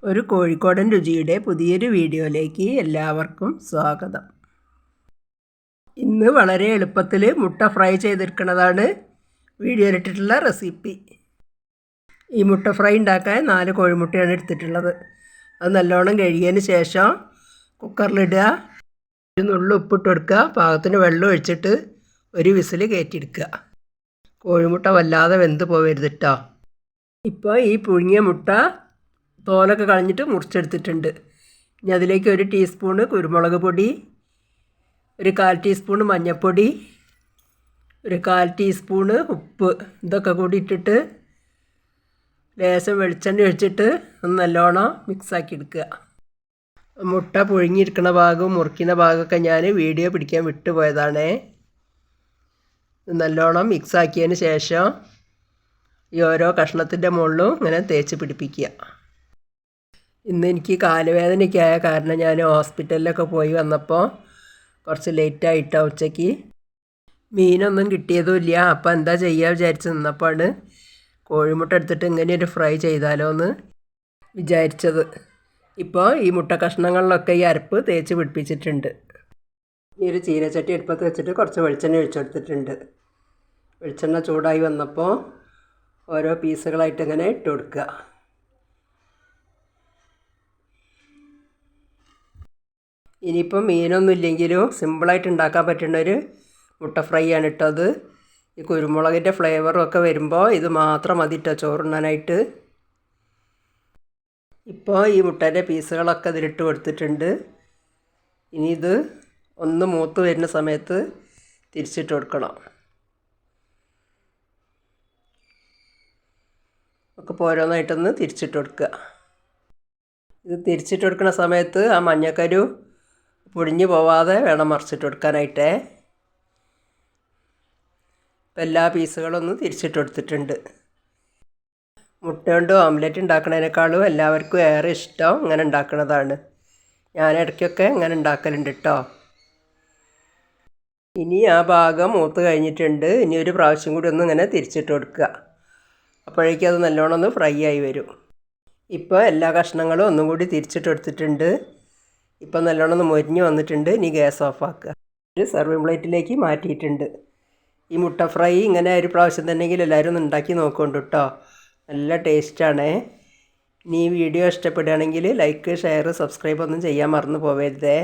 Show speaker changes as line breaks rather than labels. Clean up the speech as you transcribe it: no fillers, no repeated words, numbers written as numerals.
ഒരു കോഴിക്കോടൻ രുചിയുടെ പുതിയൊരു വീഡിയോയിലേക്ക് എല്ലാവർക്കും സ്വാഗതം. ഇന്ന് വളരെ എളുപ്പത്തിൽ മുട്ട ഫ്രൈ ചെയ്തെടുക്കുന്നതാണ് വീഡിയോയിലിട്ടിട്ടുള്ള റെസിപ്പി. ഈ മുട്ട ഫ്രൈ ഉണ്ടാക്കാൻ 4 കോഴിമുട്ടയാണ് എടുത്തിട്ടുള്ളത്. അത് നല്ലോണം കഴുകിയതിന് ശേഷം കുക്കറിലിടുക, ഒരു നുള്ളു ഉപ്പിട്ട് കൊടുക്കുക, പാകത്തിന് വെള്ളം ഒഴിച്ചിട്ട് ഒരു വിസിൽ കയറ്റിയെടുക്കുക. കോഴിമുട്ട വല്ലാതെ വെന്ത് പോവരുത് കേട്ടോ. ഇപ്പോൾ ഈ പുഴുങ്ങിയ മുട്ട തോലൊക്കെ കളഞ്ഞിട്ട് മുറിച്ചെടുത്തിട്ടുണ്ട്. ഇനി അതിലേക്ക് 1 ടീസ്പൂണ് കുരുമുളക് പൊടി, 1/4 ടീസ്പൂണ് മഞ്ഞൾപ്പൊടി, 1/4 ടീസ്പൂണ് ഉപ്പ്, ഇതൊക്കെ കൂടി ഇട്ടിട്ട് ലേശം വെളിച്ചെണ്ണ ഒഴിച്ചിട്ട് ഒന്ന് നല്ലോണം മിക്സാക്കി എടുക്കുക. മുട്ട പുഴുങ്ങിയിരിക്കുന്ന ഭാഗവും മുറിക്കുന്ന ഭാഗമൊക്കെ ഞാൻ വീഡിയോ പിടിക്കാൻ വിട്ടുപോയതാണേ. നല്ലോണം മിക്സാക്കിയതിന് ശേഷം ഈ ഓരോ കഷ്ണത്തിൻ്റെ മുകളിലും ഇങ്ങനെ തേച്ച് പിടിപ്പിക്കുക. ഇന്ന് എനിക്ക് കാലുവേദനയ്ക്ക് ആയ കാരണം ഞാൻ ഹോസ്പിറ്റലിലൊക്കെ പോയി വന്നപ്പോൾ കുറച്ച് ലേറ്റായിട്ടാണ് ഉച്ചയ്ക്ക്. മീനൊന്നും കിട്ടിയതുമില്ല. അപ്പോൾ എന്താ ചെയ്യുക വിചാരിച്ച് നിന്നപ്പോഴാണ് കോഴിമുട്ട എടുത്തിട്ട് ഇങ്ങനെയൊരു ഫ്രൈ ചെയ്താലോ എന്ന് വിചാരിച്ചത്. ഇപ്പോൾ ഈ മുട്ട കഷ്ണങ്ങളിലൊക്കെ ഈ അരപ്പ് തേച്ച് പിടിപ്പിച്ചിട്ടുണ്ട്. ഈ ഒരു ചീനച്ചട്ടി അടുപ്പത്ത് വെച്ചിട്ട് കുറച്ച് വെളിച്ചെണ്ണ ഒഴിച്ചെടുത്തിട്ടുണ്ട്. വെളിച്ചെണ്ണ ചൂടായി വന്നപ്പോൾ ഓരോ പീസുകളായിട്ട് ഇങ്ങനെ ഇട്ട് കൊടുക്കുക. ഇനിയിപ്പം മീനൊന്നും ഇല്ലെങ്കിലും സിമ്പിളായിട്ട് ഉണ്ടാക്കാൻ പറ്റുന്നൊരു മുട്ട ഫ്രൈ ആണ് ഇട്ടത്. ഈ കുരുമുളകിൻ്റെ ഫ്ലേവറും ഒക്കെ വരുമ്പോൾ ഇത് മാത്രം മതി ഇട്ടോ ചോറുണ്ണാനായിട്ട്. ഇപ്പോൾ ഈ മുട്ടേൻ്റെ പീസുകളൊക്കെ ഇതിലിട്ട് കൊടുത്തിട്ടുണ്ട്. ഇനി ഇത് ഒന്ന് മൂത്ത് വരുന്ന സമയത്ത് തിരിച്ചിട്ട് കൊടുക്കണം. ഒക്കെ ഓരോന്നായിട്ടൊന്ന് തിരിച്ചിട്ട് കൊടുക്കുക. ഇത് തിരിച്ചിട്ട് കൊടുക്കുന്ന സമയത്ത് ആ മഞ്ഞക്കരു പൊടിഞ്ഞു പോവാതെ വേണം മറിച്ചിട്ട് കൊടുക്കാനായിട്ടേ. ഇപ്പം എല്ലാ പീസുകളൊന്നും തിരിച്ചിട്ട് കൊടുത്തിട്ടുണ്ട്. മുട്ട കൊണ്ട് ഓംലെറ്റ് ഉണ്ടാക്കുന്നതിനേക്കാളും എല്ലാവർക്കും ഏറെ ഇഷ്ടം ഇങ്ങനെ ഉണ്ടാക്കുന്നതാണ്. ഞാൻ ഇടയ്ക്കൊക്കെ ഇങ്ങനെ ഉണ്ടാക്കലുണ്ട് കേട്ടോ. ഇനി ആ ഭാഗം മൂത്ത് കഴിഞ്ഞിട്ടുണ്ട്. ഇനി ഒരു പ്രാവശ്യം കൂടി ഒന്ന് ഇങ്ങനെ തിരിച്ചിട്ട് കൊടുക്കുക. അപ്പോഴേക്കും അത് നല്ലോണം ഒന്ന് ഫ്രൈ ആയി വരും. ഇപ്പോൾ എല്ലാ കഷ്ണങ്ങളും ഒന്നും കൂടി തിരിച്ചിട്ട് കൊടുത്തിട്ടുണ്ട്. ഇപ്പോൾ നല്ലോണം ഒന്ന് മൊരിഞ്ഞ് വന്നിട്ടുണ്ട്. ഇനി ഗ്യാസ് ഓഫാക്കുക. ഒരു സർവിങ് പ്ലേറ്റിലേക്ക് മാറ്റിയിട്ടുണ്ട്. ഈ മുട്ട ഫ്രൈ ഇങ്ങനെ ഒരു പ്രാവശ്യം തന്നെയെങ്കിലും എല്ലാവരും ഒന്ന് ഉണ്ടാക്കി നോക്കുന്നുണ്ട് കേട്ടോ. നല്ല ടേസ്റ്റാണ്. ഇനി ഈ വീഡിയോ ഇഷ്ടപ്പെടുകയാണെങ്കിൽ ലൈക്ക്, ഷെയർ, സബ്സ്ക്രൈബ് ഒന്നും ചെയ്യാൻ മറന്നു പോവരുതേ.